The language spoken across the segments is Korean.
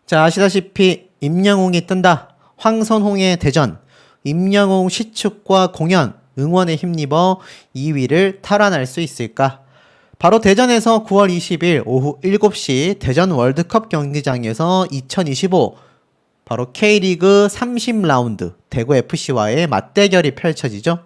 자, 아시다시피 임영웅이 뜬다. 황선홍의 대전. 임영웅 시축과 공연, 응원에 힘입어 2위를 탈환할 수 있을까? 바로 대전에서 9월 20일 오후 7시 대전 월드컵 경기장에서 2025 바로 K리그 30라운드 대구FC와의 맞대결이 펼쳐지죠.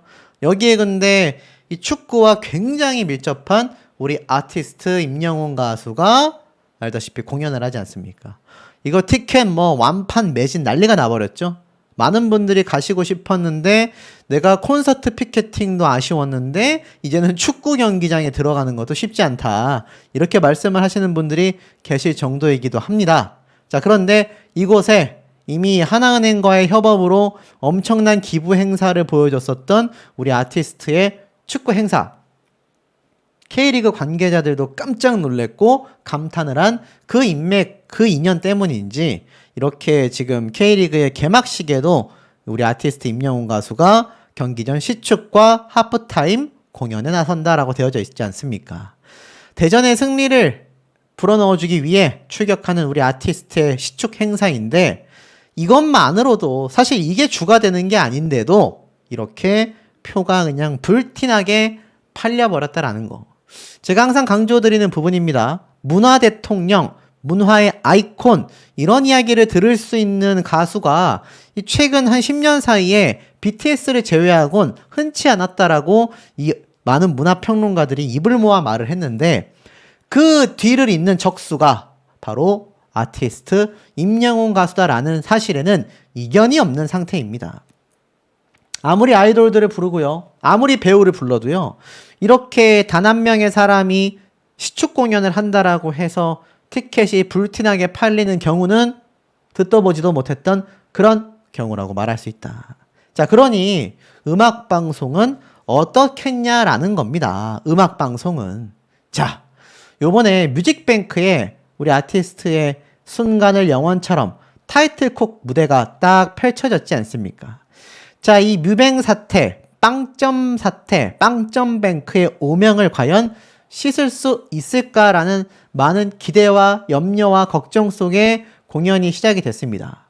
여기에 근데 이 축구와 굉장히 밀접한 우리 아티스트 임영웅 가수가 알다시피 공연을 하지 않습니까? 이거 티켓 뭐 완판 매진 난리가 나버렸죠. 많은 분들이 가시고 싶었는데 내가 콘서트 피켓팅도 아쉬웠는데 이제는 축구 경기장에 들어가는 것도 쉽지 않다. 이렇게 말씀을 하시는 분들이 계실 정도이기도 합니다. 자, 그런데 이곳에 이미 하나은행과의 협업으로 엄청난 기부 행사를 보여줬었던 우리 아티스트의 축구 행사. K리그 관계자들도 깜짝 놀랬고 감탄을 한 그 인맥, 그 인연 때문인지 이렇게 지금 K리그의 개막식에도 우리 아티스트 임영웅 가수가 경기 전 시축과 하프타임 공연에 나선다라고 되어져 있지 않습니까? 대전의 승리를 불어넣어주기 위해 출격하는 우리 아티스트의 시축 행사인데 이것만으로도 사실 이게 주가 되는 게 아닌데도 이렇게 표가 그냥 불티나게 팔려버렸다라는 거. 제가 항상 강조드리는 부분입니다. 문화 대통령, 문화의 아이콘 이런 이야기를 들을 수 있는 가수가 최근 한 10년 사이에 BTS를 제외하곤 흔치 않았다라고 이 많은 문화평론가들이 입을 모아 말을 했는데 그 뒤를 잇는 적수가 바로 아티스트 임영웅 가수다라는 사실에는 이견이 없는 상태입니다. 아무리 아이돌들을 부르고요. 아무리 배우를 불러도요. 이렇게 단 한 명의 사람이 시축 공연을 한다라고 해서 티켓이 불티나게 팔리는 경우는 듣도 보지도 못했던 그런 경우라고 말할 수 있다. 자, 그러니 음악방송은 어떻겠냐라는 겁니다. 음악방송은. 자, 요번에 뮤직뱅크에 우리 아티스트의 순간을 영원처럼 타이틀곡 무대가 딱 펼쳐졌지 않습니까? 자, 이 뮤뱅 사태, 빵점 사태, 빵점뱅크의 오명을 과연 씻을 수 있을까라는 많은 기대와 염려와 걱정 속에 공연이 시작이 됐습니다.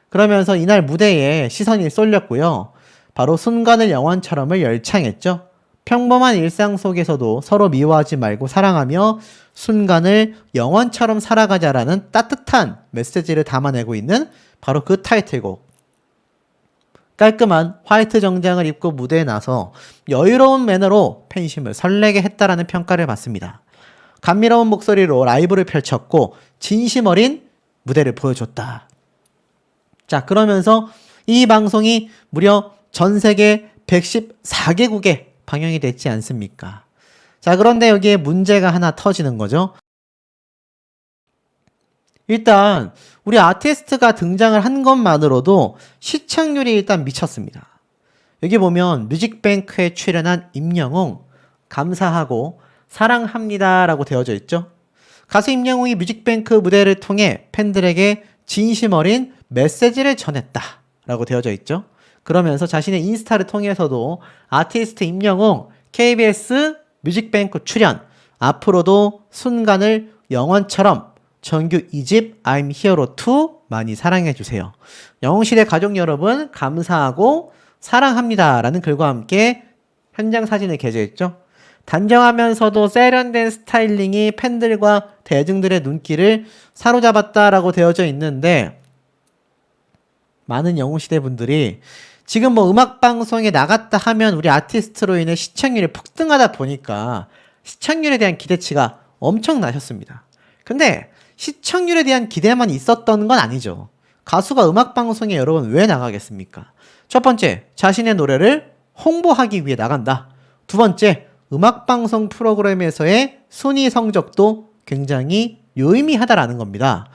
그러면서 이날 무대에 시선이 쏠렸고요. 바로 순간을 영원처럼을 열창했죠. 평범한 일상 속에서도 서로 미워하지 말고 사랑하며 순간을 영원처럼 살아가자라는 따뜻한 메시지를 담아내고 있는 바로 그 타이틀곡. 깔끔한 화이트 정장을 입고 무대에 나서 여유로운 매너로 팬심을 설레게 했다라는 평가를 받습니다. 감미로운 목소리로 라이브를 펼쳤고 진심 어린 무대를 보여줬다. 자, 그러면서 이 방송이 무려 전 세계 114개국에 방영이 됐지 않습니까? 자, 그런데 여기에 문제가 하나 터지는 거죠. 일단 우리 아티스트가 등장을 한 것만으로도 시청률이 일단 미쳤습니다. 여기 보면 뮤직뱅크에 출연한 임영웅 감사하고 사랑합니다 라고 되어져 있죠. 가수 임영웅이 뮤직뱅크 무대를 통해 팬들에게 진심 어린 메시지를 전했다 라고 되어져 있죠. 그러면서 자신의 인스타를 통해서도 아티스트 임영웅 KBS 뮤직뱅크 출연 앞으로도 순간을 영원처럼 정규 2집 I'm Hero 2 많이 사랑해주세요. 영웅시대 가족 여러분 감사하고 사랑합니다 라는 글과 함께 현장 사진을 게재했죠. 단정하면서도 세련된 스타일링이 팬들과 대중들의 눈길을 사로잡았다라고 되어져 있는데 많은 영웅시대 분들이 지금 뭐 음악방송에 나갔다 하면 우리 아티스트로 인해 시청률이 폭등하다 보니까 시청률에 대한 기대치가 엄청나셨습니다. 근데 시청률에 대한 기대만 있었던 건 아니죠. 가수가 음악방송에 여러분 왜 나가겠습니까? 첫 번째, 자신의 노래를 홍보하기 위해 나간다. 두 번째, 음악방송 프로그램에서의 순위 성적도 굉장히 유의미하다라는 겁니다.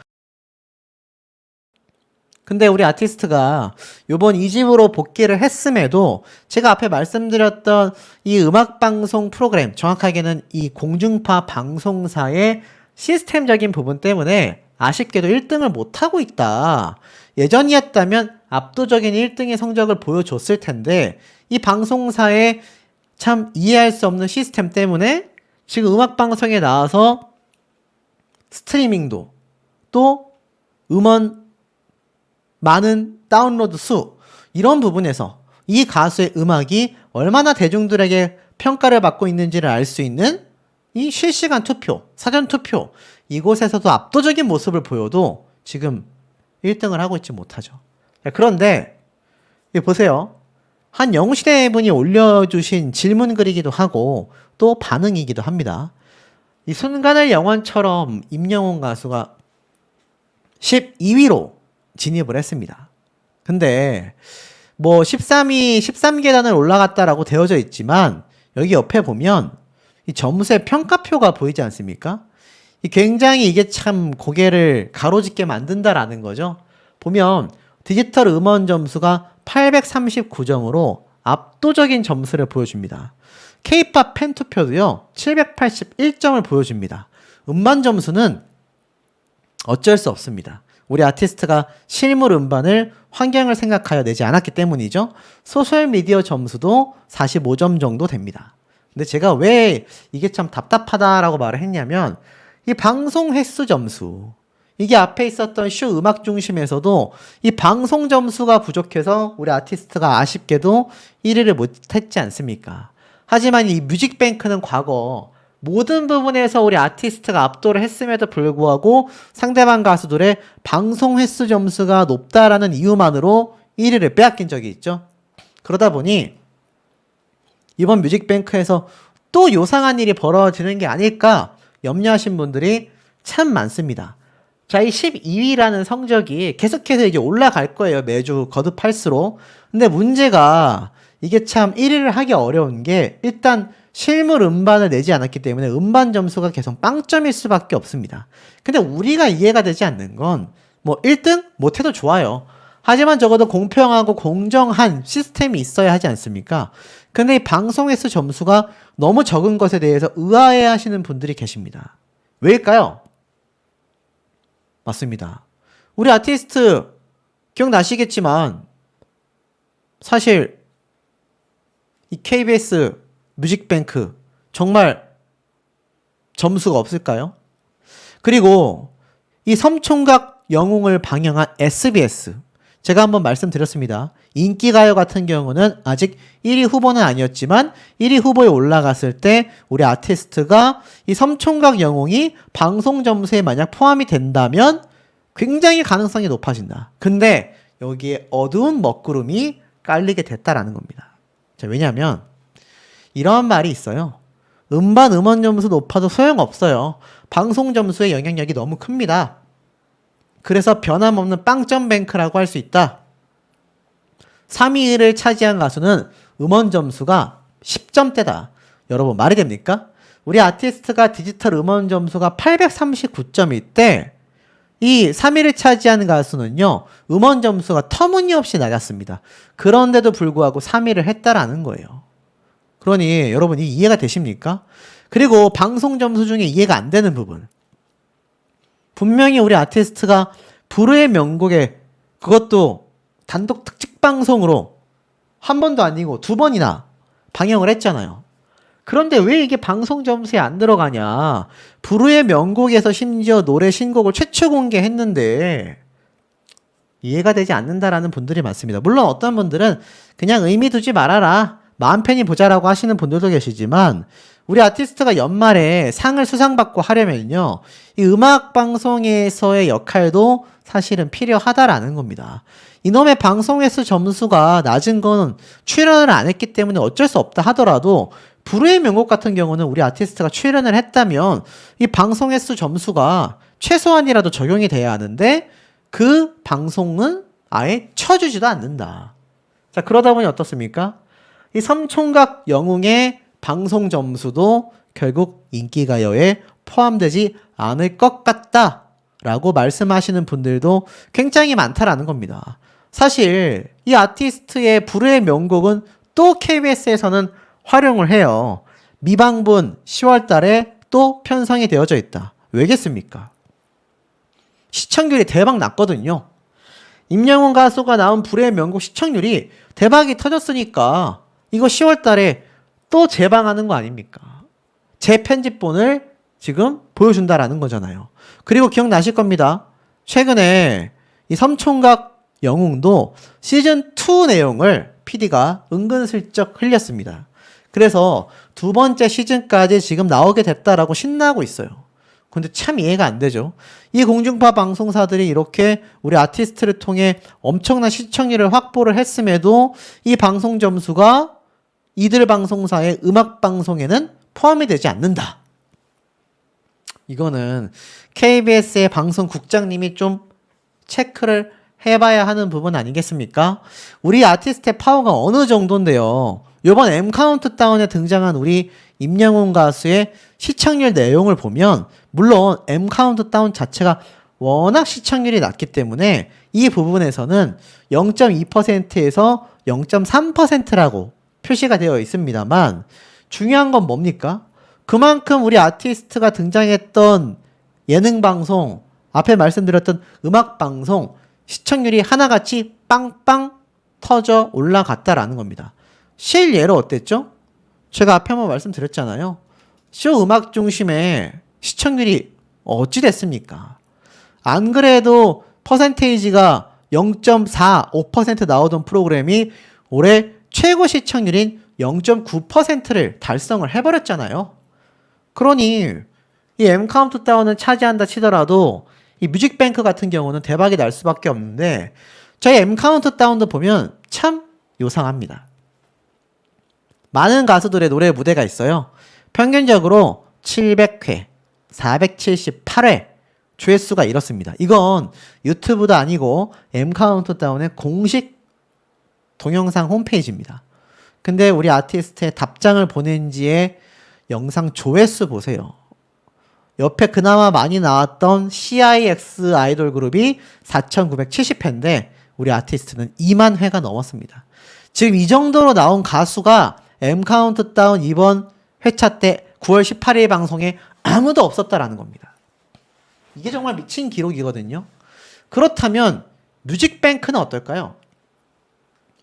근데 우리 아티스트가 요번 2집으로 복귀를 했음에도 제가 앞에 말씀드렸던 이 음악방송 프로그램, 정확하게는 이 공중파 방송사의 시스템적인 부분 때문에 아쉽게도 1등을 못하고 있다. 예전이었다면 압도적인 1등의 성적을 보여줬을 텐데 이 방송사의 참 이해할 수 없는 시스템 때문에 지금 음악방송에 나와서 스트리밍도 또 음원 많은 다운로드 수, 이런 부분에서 이 가수의 음악이 얼마나 대중들에게 평가를 받고 있는지를 알 수 있는 이 실시간 투표, 사전 투표, 이곳에서도 압도적인 모습을 보여도 지금 1등을 하고 있지 못하죠. 그런데 보세요. 한 영웅시대 분이 올려주신 질문글이기도 하고 또 반응이기도 합니다. 이 순간의 영원처럼 임영웅 가수가 12위로 진입을 했습니다. 근데 뭐 13계단을 올라갔다라고 되어져 있지만 여기 옆에 보면 이 점수의 평가표가 보이지 않습니까? 굉장히 이게 참 고개를 가로짓게 만든다라는 거죠. 보면 디지털 음원 점수가 839점으로 압도적인 점수를 보여줍니다. K-POP 팬투표도요 781점을 보여줍니다. 음반 점수는 어쩔 수 없습니다. 우리 아티스트가 실물 음반을 환경을 생각하여 내지 않았기 때문이죠. 소셜미디어 점수도 45점 정도 됩니다. 근데 제가 왜 이게 참 답답하다라고 말을 했냐면 이 방송 횟수 점수, 이게 앞에 있었던 쇼 음악 중심에서도 이 방송 점수가 부족해서 우리 아티스트가 아쉽게도 1위를 못했지 않습니까? 하지만 이 뮤직뱅크는 과거 모든 부분에서 우리 아티스트가 압도를 했음에도 불구하고 상대방 가수들의 방송 횟수 점수가 높다라는 이유만으로 1위를 빼앗긴 적이 있죠. 그러다 보니 이번 뮤직뱅크에서 또 요상한 일이 벌어지는 게 아닐까 염려하신 분들이 참 많습니다. 자, 이 12위라는 성적이 계속해서 이제 올라갈 거예요. 매주 거듭할수록. 근데 문제가 이게 참 1위를 하기 어려운 게 일단 실물 음반을 내지 않았기 때문에 음반 점수가 계속 빵점일 수밖에 없습니다. 근데 우리가 이해가 되지 않는 건 뭐 1등 못해도 좋아요. 하지만 적어도 공평하고 공정한 시스템이 있어야 하지 않습니까? 근데 이 방송 횟수 점수가 너무 적은 것에 대해서 의아해 하시는 분들이 계십니다. 왜일까요? 맞습니다. 우리 아티스트 기억나시겠지만 사실 이 KBS 뮤직뱅크 정말 점수가 없을까요? 그리고 이 섬총각 영웅을 방영한 SBS, 제가 한번 말씀드렸습니다. 인기가요 같은 경우는 아직 1위 후보는 아니었지만 1위 후보에 올라갔을 때 우리 아티스트가 이 섬총각 영웅이 방송 점수에 만약 포함이 된다면 굉장히 가능성이 높아진다. 근데 여기에 어두운 먹구름이 깔리게 됐다라는 겁니다. 자, 왜냐하면 이런 말이 있어요. 음반 음원 점수 높아도 소용없어요. 방송 점수의 영향력이 너무 큽니다. 그래서 변함없는 빵점 뱅크라고 할 수 있다. 3위를 차지한 가수는 음원 점수가 10점대다. 여러분 말이 됩니까? 우리 아티스트가 디지털 음원 점수가 839점일 때 이 3위를 차지하는 가수는요. 음원 점수가 터무니없이 낮았습니다. 그런데도 불구하고 3위를 했다라는 거예요. 그러니 여러분이 이해가 되십니까? 그리고 방송 점수 중에 이해가 안 되는 부분. 분명히 우리 아티스트가 불후의 명곡에 그것도 단독 특집 방송으로 한 번도 아니고 2번이나 방영을 했잖아요. 그런데 왜 이게 방송 점수에 안 들어가냐? 불후의 명곡에서 심지어 노래 신곡을 최초 공개했는데 이해가 되지 않는다라는 분들이 많습니다. 물론 어떤 분들은 그냥 의미 두지 말아라, 마음 편히 보자라고 하시는 분들도 계시지만 우리 아티스트가 연말에 상을 수상받고 하려면요, 이 음악 방송에서의 역할도 사실은 필요하다라는 겁니다. 이놈의 방송 횟수 점수가 낮은 건 출연을 안 했기 때문에 어쩔 수 없다 하더라도 불후의 명곡 같은 경우는 우리 아티스트가 출연을 했다면 이 방송 횟수 점수가 최소한이라도 적용이 돼야 하는데 그 방송은 아예 쳐주지도 않는다. 자, 그러다 보니 어떻습니까? 이 섬총각 영웅의 방송 점수도 결국 인기가요에 포함되지 않을 것 같다라고 말씀하시는 분들도 굉장히 많다라는 겁니다. 사실 이 아티스트의 불후의 명곡은 또 KBS에서는 활용을 해요. 미방분 10월 달에 또 편성이 되어져 있다. 왜겠습니까? 시청률이 대박 났거든요. 임영웅 가수가 나온 불후의 명곡 시청률이 대박이 터졌으니까 이거 10월 달에 또 재방하는 거 아닙니까? 재편집본을 지금 보여준다라는 거잖아요. 그리고 기억나실 겁니다. 최근에 이 섬총각 영웅도 시즌2 내용을 PD가 은근슬쩍 흘렸습니다. 그래서 두 번째 시즌까지 지금 나오게 됐다라고 신나고 있어요. 근데 참 이해가 안 되죠. 이 공중파 방송사들이 이렇게 우리 아티스트를 통해 엄청난 시청률을 확보를 했음에도 이 방송 점수가 이들 방송사의 음악 방송에는 포함이 되지 않는다. 이거는 KBS의 방송국장님이 좀 체크를 해봐야 하는 부분 아니겠습니까? 우리 아티스트의 파워가 어느 정도인데요. 이번 M 카운트다운에 등장한 우리 임영웅 가수의 시청률 내용을 보면 물론 M 카운트다운 자체가 워낙 시청률이 낮기 때문에 이 부분에서는 0.2%에서 0.3%라고 표시가 되어 있습니다만 중요한 건 뭡니까? 그만큼 우리 아티스트가 등장했던 예능방송, 앞에 말씀드렸던 음악방송 시청률이 하나같이 빵빵 터져 올라갔다라는 겁니다. 실예로 어땠죠? 제가 앞에 한번 말씀드렸잖아요. 쇼 음악 중심의 시청률이 어찌 됐습니까? 안 그래도 퍼센테이지가 0.45% 나오던 프로그램이 올해 최고 시청률인 0.9%를 달성을 해버렸잖아요. 그러니 이 M 카운트다운은 차지한다 치더라도 이 뮤직뱅크 같은 경우는 대박이 날 수밖에 없는데 저희 M 카운트다운도 보면 참 요상합니다. 많은 가수들의 노래 무대가 있어요. 평균적으로 700회, 478회 조회수가 이렇습니다. 이건 유튜브도 아니고 M 카운트다운의 공식 동영상 홈페이지입니다. 근데 우리 아티스트의 답장을 보낸 지의 영상 조회수 보세요. 옆에 그나마 많이 나왔던 CIX 아이돌 그룹이 4,970회인데 우리 아티스트는 2만 회가 넘었습니다. 지금 이 정도로 나온 가수가 M 카운트다운 이번 회차 때 9월 18일 방송에 아무도 없었다라는 겁니다. 이게 정말 미친 기록이거든요. 그렇다면 뮤직뱅크는 어떨까요?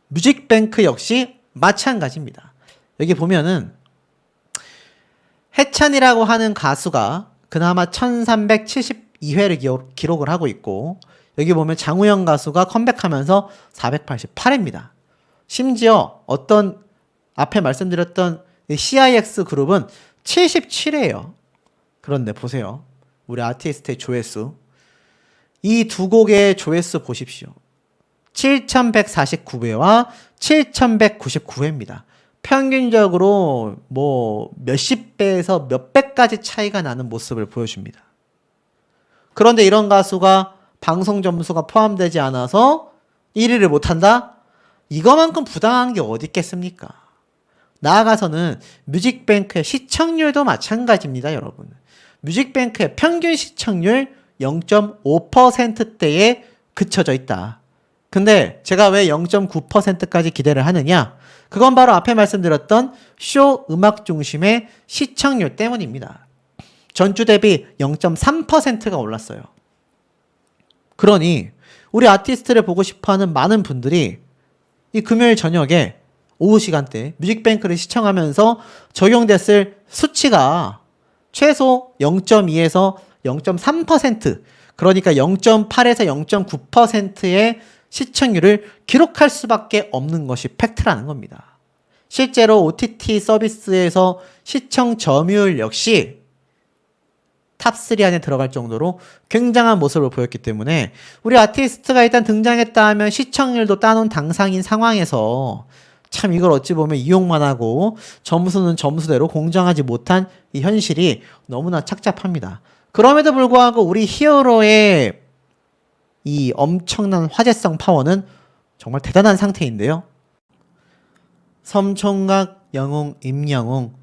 뮤직뱅크 역시 마찬가지입니다. 여기 보면은 해찬이라고 하는 가수가 그나마 1372회를 기록을 하고 있고 여기 보면 장우영 가수가 컴백하면서 488회입니다. 심지어 어떤 앞에 말씀드렸던 CIX 그룹은 77회예요. 그런데 보세요. 우리 아티스트의 조회수. 이 두 곡의 조회수 보십시오. 7149회와 7199회입니다. 평균적으로 뭐 몇십 배에서 몇 배까지 차이가 나는 모습을 보여줍니다. 그런데 이런 가수가 방송 점수가 포함되지 않아서 1위를 못한다? 이거만큼 부당한 게 어디 있겠습니까? 나아가서는 뮤직뱅크의 시청률도 마찬가지입니다, 여러분. 뮤직뱅크의 평균 시청률 0.5%대에 그쳐져 있다. 근데 제가 왜 0.9%까지 기대를 하느냐? 그건 바로 앞에 말씀드렸던 쇼 음악 중심의 시청률 때문입니다. 전주 대비 0.3%가 올랐어요. 그러니 우리 아티스트를 보고 싶어하는 많은 분들이 이 금요일 저녁에 오후 시간대 뮤직뱅크를 시청하면서 적용됐을 수치가 최소 0.2에서 0.3% 그러니까 0.8에서 0.9%의 시청률을 기록할 수밖에 없는 것이 팩트라는 겁니다. 실제로 OTT 서비스에서 시청 점유율 역시 탑3 안에 들어갈 정도로 굉장한 모습을 보였기 때문에 우리 아티스트가 일단 등장했다 하면 시청률도 따놓은 당상인 상황에서 참 이걸 어찌 보면 이용만 하고 점수는 점수대로 공정하지 못한 이 현실이 너무나 착잡합니다. 그럼에도 불구하고 우리 히어로의 이 엄청난 화제성 파워는 정말 대단한 상태인데요. 섬총각 영웅 임영웅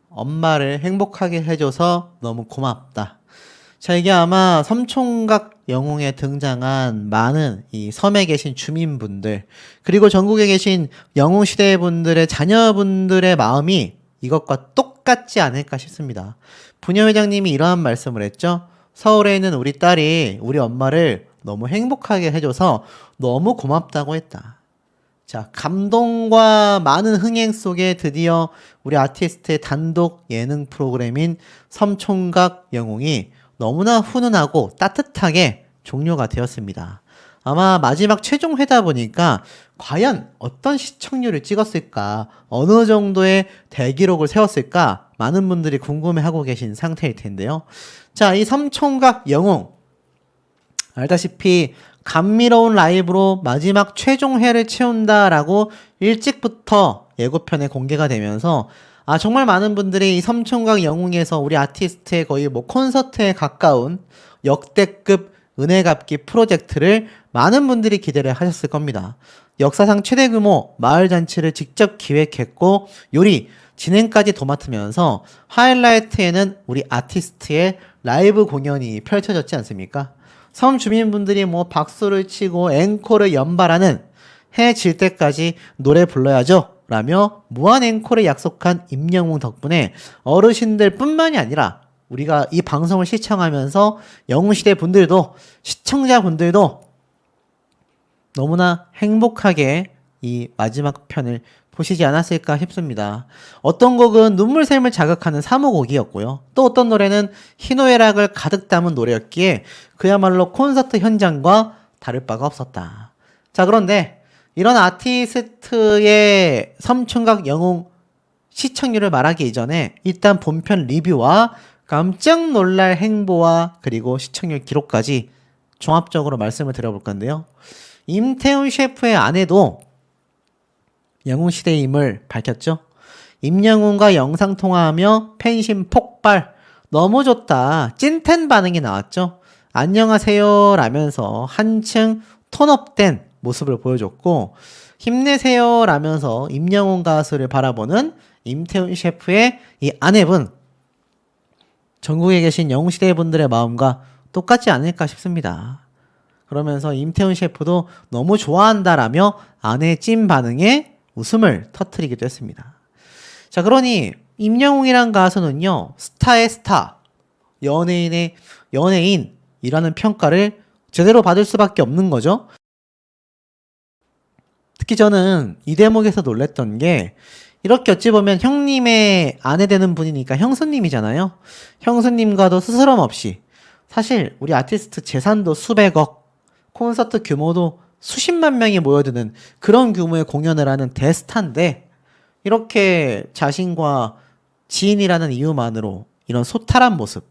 엄마를 행복하게 해줘서 너무 고맙다. 자, 이게 아마 섬총각 영웅에 등장한 많은 이 섬에 계신 주민분들 그리고 전국에 계신 영웅시대 분들의 자녀분들의 마음이 이것과 똑같지 않을까 싶습니다. 부녀회장님이 이러한 말씀을 했죠. 서울에 있는 우리 딸이 우리 엄마를 너무 행복하게 해줘서 너무 고맙다고 했다. 자, 감동과 많은 흥행 속에 드디어 우리 아티스트의 단독 예능 프로그램인 섬총각 영웅이 너무나 훈훈하고 따뜻하게 종료가 되었습니다. 아마 마지막 최종 회다 보니까 과연 어떤 시청률을 찍었을까, 어느 정도의 대기록을 세웠을까 많은 분들이 궁금해하고 계신 상태일 텐데요. 자, 이 섬총각 영웅 알다시피 감미로운 라이브로 마지막 최종회를 채운다라고 일찍부터 예고편에 공개가 되면서 정말 많은 분들이 이 섬총각 영웅에서 우리 아티스트의 거의 뭐 콘서트에 가까운 역대급 은혜 갚기 프로젝트를 많은 분들이 기대를 하셨을 겁니다. 역사상 최대 규모 마을 잔치를 직접 기획했고 요리, 진행까지 도맡으면서 하이라이트에는 우리 아티스트의 라이브 공연이 펼쳐졌지 않습니까? 섬 주민분들이 뭐 박수를 치고 앵콜을 연발하는 해 질 때까지 노래 불러야죠 라며 무한 앵콜을 약속한 임영웅 덕분에 어르신들 뿐만이 아니라 우리가 이 방송을 시청하면서 영웅시대 분들도 시청자분들도 너무나 행복하게 이 마지막 편을 보시지 않았을까 싶습니다. 어떤 곡은 눈물샘을 자극하는 사모곡이었고요. 또 어떤 노래는 희노애락을 가득 담은 노래였기에 그야말로 콘서트 현장과 다를 바가 없었다. 자, 그런데 이런 아티스트의 섬총각 영웅 시청률을 말하기 이전에 일단 본편 리뷰와 깜짝 놀랄 행보와 그리고 시청률 기록까지 종합적으로 말씀을 드려볼 건데요. 임태훈 셰프의 아내도 영웅시대임을 밝혔죠. 임영웅과 영상통화하며 팬심 폭발, 너무 좋다, 찐텐 반응이 나왔죠. 안녕하세요 라면서 한층 톤업된 모습을 보여줬고, 힘내세요 라면서 임영웅 가수를 바라보는 임태훈 셰프의 이 아내분, 전국에 계신 영웅시대 분들의 마음과 똑같지 않을까 싶습니다. 그러면서 임태훈 셰프도 너무 좋아한다라며 아내의 찐 반응에 웃음을 터뜨리기도 했습니다. 자, 그러니 임영웅이란 가수는요, 스타의 스타, 연예인의 연예인이라는 평가를 제대로 받을 수밖에 없는 거죠. 특히 저는 이 대목에서 놀랬던 게, 이렇게 어찌 보면 형님의 아내 되는 분이니까 형수님이잖아요. 형수님과도 스스럼 없이, 사실 우리 아티스트 재산도 수백억, 콘서트 규모도 수십만 명이 모여드는 그런 규모의 공연을 하는 대스타인데, 이렇게 자신과 지인이라는 이유만으로 이런 소탈한 모습.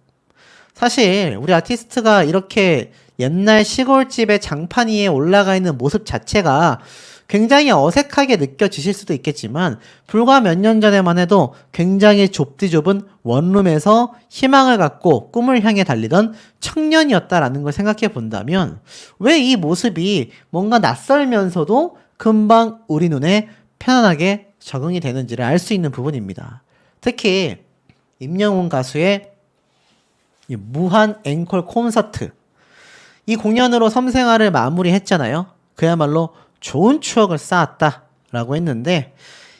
사실 우리 아티스트가 이렇게 옛날 시골집의 장판 위에 올라가 있는 모습 자체가 굉장히 어색하게 느껴지실 수도 있겠지만, 불과 몇 년 전에만 해도 굉장히 좁디좁은 원룸에서 희망을 갖고 꿈을 향해 달리던 청년이었다라는 걸 생각해 본다면, 왜 이 모습이 뭔가 낯설면서도 금방 우리 눈에 편안하게 적응이 되는지를 알 수 있는 부분입니다. 특히 임영웅 가수의 이 무한 앵콜 콘서트, 이 공연으로 섬생활을 마무리했잖아요. 그야말로 좋은 추억을 쌓았다라고 했는데,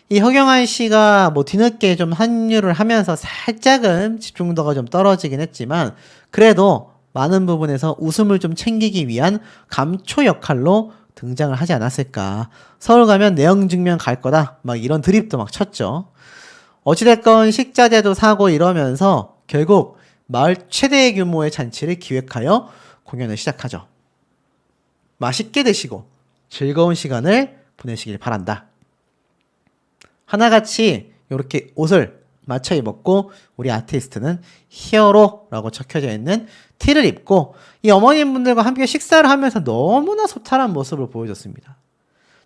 이 허경환 씨가 뭐 뒤늦게 좀 합류를 하면서 살짝은 집중도가 좀 떨어지긴 했지만, 그래도 많은 부분에서 웃음을 좀 챙기기 위한 감초 역할로 등장을 하지 않았을까. 서울 가면 내영증명 갈 거다, 막 이런 드립도 막 쳤죠. 어찌됐건 식자재도 사고 이러면서 결국 마을 최대 규모의 잔치를 기획하여 공연을 시작하죠. 맛있게 드시고 즐거운 시간을 보내시길 바란다. 하나같이 이렇게 옷을 맞춰 입었고, 우리 아티스트는 히어로라고 적혀져 있는 티를 입고 이 어머님분들과 함께 식사를 하면서 너무나 소탈한 모습을 보여줬습니다.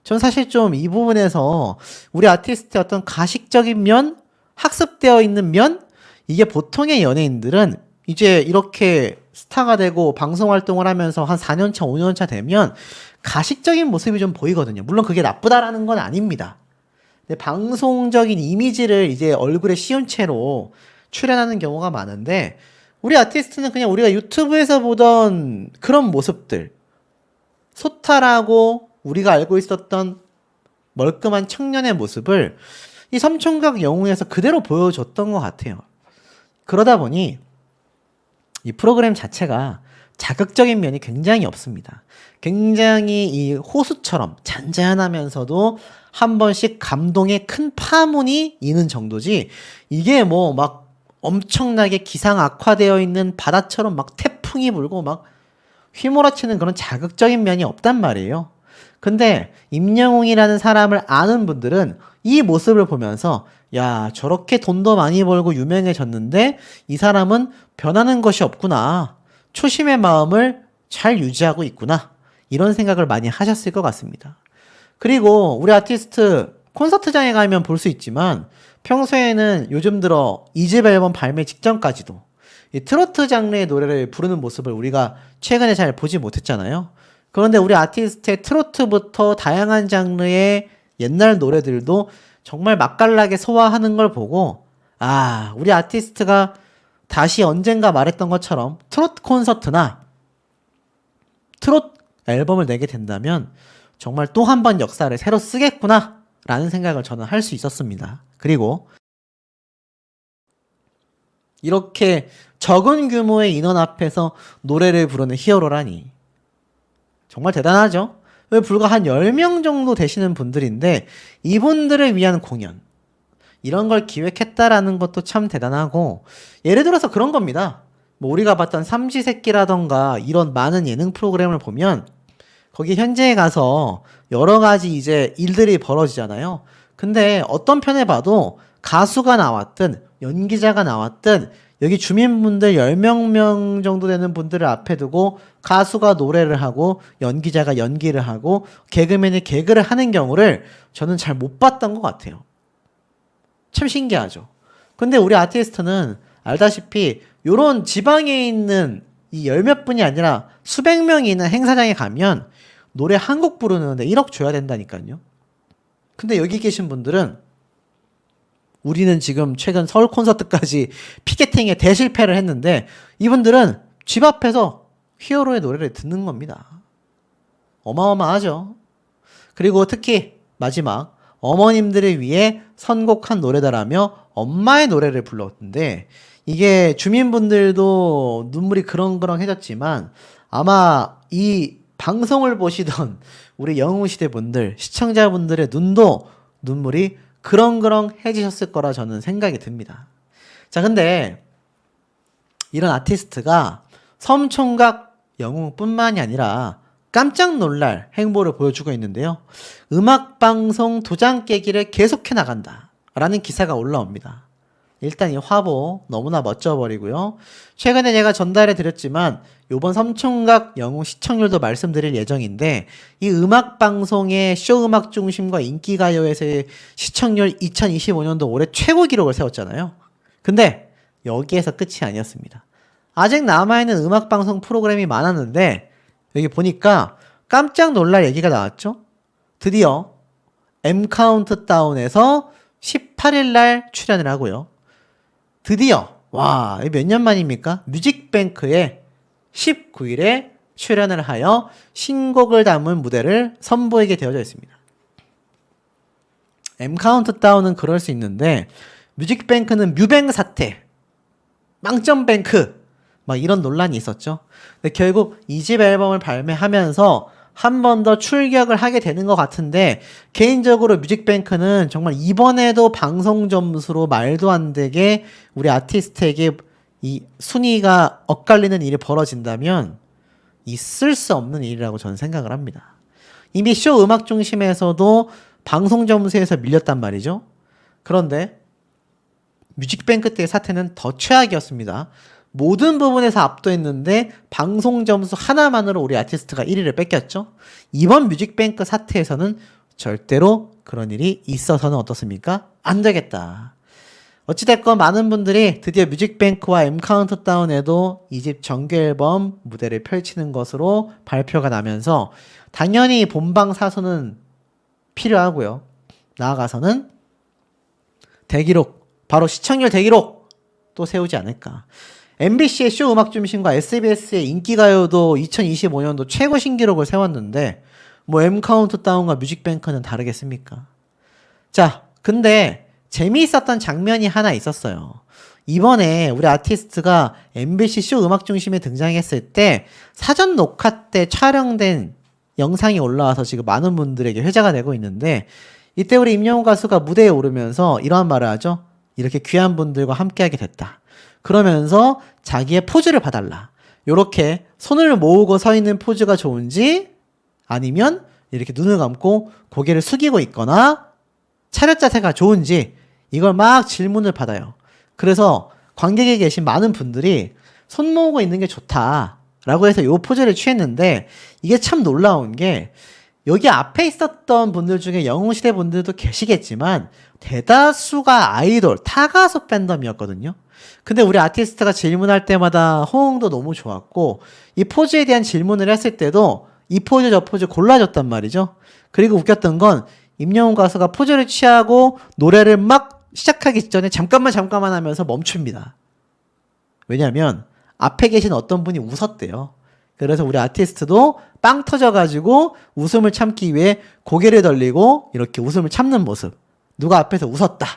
전 사실 좀 이 부분에서 우리 아티스트의 어떤 가식적인 면, 학습되어 있는 면, 이게 보통의 연예인들은 이제 이렇게 스타가 되고 방송 활동을 하면서 한 4년차, 5년차 되면 가식적인 모습이 좀 보이거든요. 물론 그게 나쁘다라는 건 아닙니다. 근데 방송적인 이미지를 이제 얼굴에 씌운 채로 출연하는 경우가 많은데, 우리 아티스트는 그냥 우리가 유튜브에서 보던 그런 모습들, 소탈하고 우리가 알고 있었던 멀끔한 청년의 모습을 이 섬총각 영웅에서 그대로 보여줬던 것 같아요. 그러다 보니 이 프로그램 자체가 자극적인 면이 굉장히 없습니다. 굉장히 이 호수처럼 잔잔하면서도 한 번씩 감동의 큰 파문이 있는 정도지, 이게 뭐 막 엄청나게 기상 악화되어 있는 바다처럼 막 태풍이 불고 막 휘몰아치는 그런 자극적인 면이 없단 말이에요. 근데 임영웅이라는 사람을 아는 분들은 이 모습을 보면서 야, 저렇게 돈도 많이 벌고 유명해졌는데 이 사람은 변하는 것이 없구나. 초심의 마음을 잘 유지하고 있구나. 이런 생각을 많이 하셨을 것 같습니다. 그리고 우리 아티스트 콘서트장에 가면 볼 수 있지만 평소에는 요즘 들어 2집 앨범 발매 직전까지도 이 트로트 장르의 노래를 부르는 모습을 우리가 최근에 잘 보지 못했잖아요. 그런데 우리 아티스트의 트로트부터 다양한 장르의 옛날 노래들도 정말 맛깔나게 소화하는 걸 보고 아, 우리 아티스트가 다시 언젠가 말했던 것처럼 트로트 콘서트나 트로트 앨범을 내게 된다면 정말 또 한 번 역사를 새로 쓰겠구나 라는 생각을 저는 할 수 있었습니다. 그리고 이렇게 적은 규모의 인원 앞에서 노래를 부르는 히어로라니 정말 대단하죠? 불과 한 10명 정도 되시는 분들인데 이분들을 위한 공연 이런 걸 기획했다라는 것도 참 대단하고 예를 들어서 그런 겁니다. 뭐 우리가 봤던 삼시세끼라던가 이런 많은 예능 프로그램을 보면 거기 현지에 가서 여러 가지 이제 일들이 벌어지잖아요. 근데 어떤 편에 봐도 가수가 나왔든 연기자가 나왔든 여기 주민분들 10명 정도 되는 분들을 앞에 두고 가수가 노래를 하고 연기자가 연기를 하고 개그맨이 개그를 하는 경우를 저는 잘 못 봤던 것 같아요. 참 신기하죠. 근데 우리 아티스트는 알다시피 요런 지방에 있는 이 열 몇 분이 아니라 수백 명이 있는 행사장에 가면 노래 한 곡 부르는데 1억 줘야 된다니까요. 근데 여기 계신 분들은 우리는 지금 최근 서울 콘서트까지 피켓팅에 대실패를 했는데 이분들은 집 앞에서 히어로의 노래를 듣는 겁니다. 어마어마하죠. 그리고 특히 마지막 어머님들을 위해 선곡한 노래다라며 엄마의 노래를 불렀는데 이게 주민분들도 눈물이 그렁그렁해졌지만 아마 이 방송을 보시던 우리 영웅시대 분들, 시청자분들의 눈도 눈물이 그렁그렁해지셨을 거라 저는 생각이 듭니다. 자, 근데 이런 아티스트가 섬총각 영웅뿐만이 아니라 깜짝 놀랄 행보를 보여주고 있는데요. 음악방송 도장 깨기를 계속해 나간다 라는 기사가 올라옵니다. 일단 이 화보 너무나 멋져버리고요. 최근에 제가 전달해 드렸지만 요번 섬총각 영웅 시청률도 말씀드릴 예정인데 이 음악방송의 쇼음악 중심과 인기가요에서의 시청률 2025년도 올해 최고 기록을 세웠잖아요. 근데 여기에서 끝이 아니었습니다. 아직 남아있는 음악방송 프로그램이 많았는데 여기 보니까 깜짝 놀랄 얘기가 나왔죠. 드디어 M카운트다운에서 18일날 출연을 하고요. 드디어 와, 몇 년 만입니까? 뮤직뱅크에 19일에 출연을 하여 신곡을 담은 무대를 선보이게 되어져 있습니다. M카운트다운은 그럴 수 있는데 뮤직뱅크는 뮤뱅 사태, 빵점뱅크 막 이런 논란이 있었죠. 근데 결국 2집 앨범을 발매하면서 한 번 더 출격을 하게 되는 것 같은데 개인적으로 뮤직뱅크는 정말 이번에도 방송 점수로 말도 안 되게 우리 아티스트에게 이 순위가 엇갈리는 일이 벌어진다면 있을 수 없는 일이라고 저는 생각을 합니다. 이미 쇼 음악 중심에서도 방송 점수에서 밀렸단 말이죠. 그런데 뮤직뱅크 때의 사태는 더 최악이었습니다. 모든 부분에서 압도했는데 방송 점수 하나만으로 우리 아티스트가 1위를 뺏겼죠. 이번 뮤직뱅크 사태에서는 절대로 그런 일이 있어서는 어떻습니까? 안 되겠다. 어찌됐건 많은 분들이 드디어 뮤직뱅크와 M카운트다운에도 2집 정규 앨범 무대를 펼치는 것으로 발표가 나면서 당연히 본방사수는 필요하고요. 나아가서는 대기록, 바로 시청률 대기록 또 세우지 않을까. MBC의 쇼 음악 중심과 SBS의 인기가요도 2025년도 최고 신기록을 세웠는데 뭐 M카운트다운과 뮤직뱅크는 다르겠습니까? 자, 근데 재미있었던 장면이 하나 있었어요. 이번에 우리 아티스트가 MBC 쇼 음악 중심에 등장했을 때 사전 녹화 때 촬영된 영상이 올라와서 지금 많은 분들에게 회자가 되고 있는데 이때 우리 임영웅 가수가 무대에 오르면서 이러한 말을 하죠. 이렇게 귀한 분들과 함께하게 됐다. 그러면서 자기의 포즈를 봐달라. 요렇게 손을 모으고 서 있는 포즈가 좋은지 아니면 이렇게 눈을 감고 고개를 숙이고 있거나 차렷 자세가 좋은지 이걸 막 질문을 받아요. 그래서 관객에 계신 많은 분들이 손 모으고 있는 게 좋다 라고 해서 요 포즈를 취했는데 이게 참 놀라운 게 여기 앞에 있었던 분들 중에 영웅시대 분들도 계시겠지만 대다수가 아이돌, 타가수 팬덤이었거든요. 근데 우리 아티스트가 질문할 때마다 호응도 너무 좋았고 이 포즈에 대한 질문을 했을 때도 이 포즈 저 포즈 골라줬단 말이죠. 그리고 웃겼던 건 임영웅 가수가 포즈를 취하고 노래를 막 시작하기 전에 잠깐만 하면서 멈춥니다. 왜냐면 앞에 계신 어떤 분이 웃었대요. 그래서 우리 아티스트도 빵 터져가지고 웃음을 참기 위해 고개를 돌리고 이렇게 웃음을 참는 모습. 누가 앞에서 웃었다.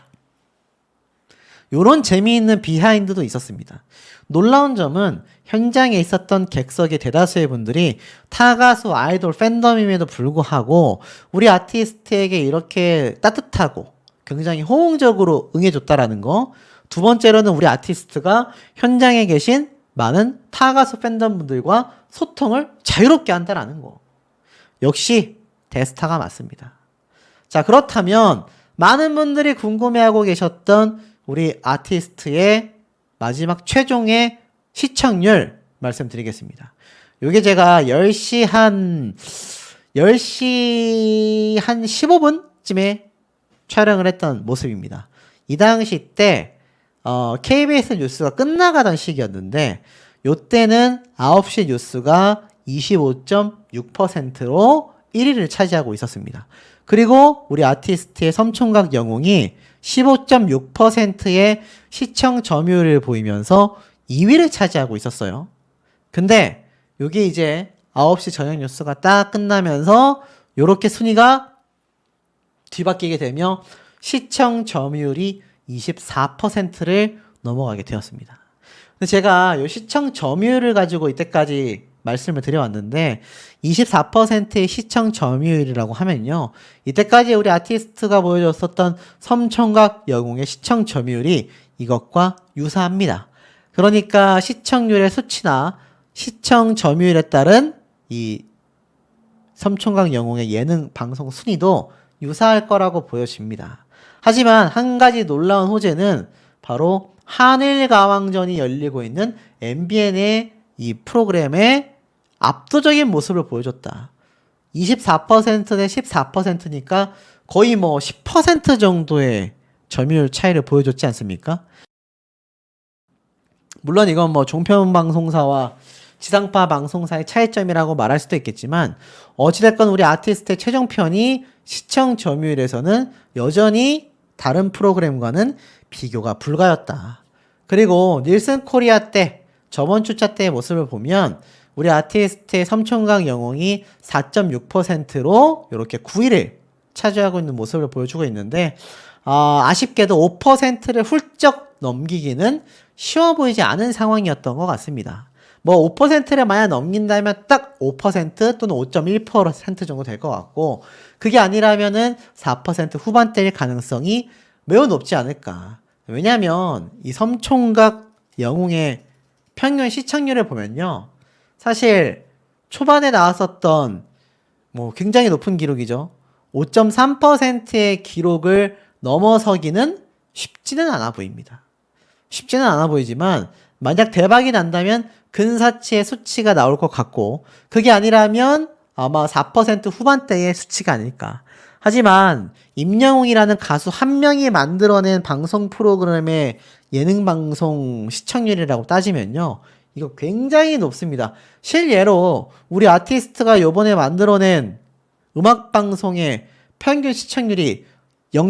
요런 재미있는 비하인드도 있었습니다. 놀라운 점은 현장에 있었던 객석의 대다수의 분들이 타가수 아이돌 팬덤임에도 불구하고 우리 아티스트에게 이렇게 따뜻하고 굉장히 호응적으로 응해줬다라는 거. 두 번째로는 우리 아티스트가 현장에 계신 많은 타가수 팬덤분들과 소통을 자유롭게 한다라는 거. 역시 대스타가 맞습니다. 자, 그렇다면 많은 분들이 궁금해하고 계셨던 우리 아티스트의 마지막 최종의 시청률 말씀드리겠습니다. 요게 제가 10시 한 15분쯤에 촬영을 했던 모습입니다. 이 당시 때 KBS 뉴스가 끝나가던 시기였는데 요때는 9시 뉴스가 25.6%로 1위를 차지하고 있었습니다. 그리고 우리 아티스트의 섬총각 영웅이 15.6%의 시청 점유율을 보이면서 2위를 차지하고 있었어요. 근데 요게 이제 9시 저녁 뉴스가 딱 끝나면서 요렇게 순위가 뒤바뀌게 되며 시청 점유율이 24%를 넘어가게 되었습니다. 근데 제가 요 시청 점유율을 가지고 이때까지 말씀을 드려왔는데 24%의 시청 점유율이라고 하면요. 이때까지 우리 아티스트가 보여줬었던 섬총각 영웅의 시청 점유율이 이것과 유사합니다. 그러니까 시청률의 수치나 시청 점유율에 따른 이 섬총각 영웅의 예능 방송 순위도 유사할 거라고 보여집니다. 하지만 한 가지 놀라운 호재는 바로 한일가왕전이 열리고 있는 MBN의 이 프로그램의 압도적인 모습을 보여줬다. 24%대 14%니까 거의 뭐 10% 정도의 점유율 차이를 보여줬지 않습니까? 물론 이건 뭐 종편 방송사와 지상파 방송사의 차이점이라고 말할 수도 있겠지만 어찌됐건 우리 아티스트의 최종편이 시청 점유율에서는 여전히 다른 프로그램과는 비교가 불가였다. 그리고 닐슨 코리아 때 저번 주차 때의 모습을 보면 우리 아티스트의 섬총각 영웅이 4.6%로 이렇게 9위를 차지하고 있는 모습을 보여주고 있는데 아쉽게도 5%를 훌쩍 넘기기는 쉬워 보이지 않은 상황이었던 것 같습니다. 뭐 5%를 만약 넘긴다면 딱 5% 또는 5.1% 정도 될 것 같고 그게 아니라면은 4% 후반대일 가능성이 매우 높지 않을까. 왜냐면 이 섬총각 영웅의 평균 시청률을 보면요. 사실 초반에 나왔었던 뭐 굉장히 높은 기록이죠. 5.3%의 기록을 넘어서기는 쉽지는 않아 보입니다. 쉽지는 않아 보이지만 만약 대박이 난다면 근사치의 수치가 나올 것 같고 그게 아니라면 아마 4% 후반대의 수치가 아닐까. 하지만 임영웅이라는 가수 한 명이 만들어낸 방송 프로그램의 예능 방송 시청률이라고 따지면요. 이거 굉장히 높습니다. 실예로 우리 아티스트가 요번에 만들어낸 음악 방송의 평균 시청률이 0.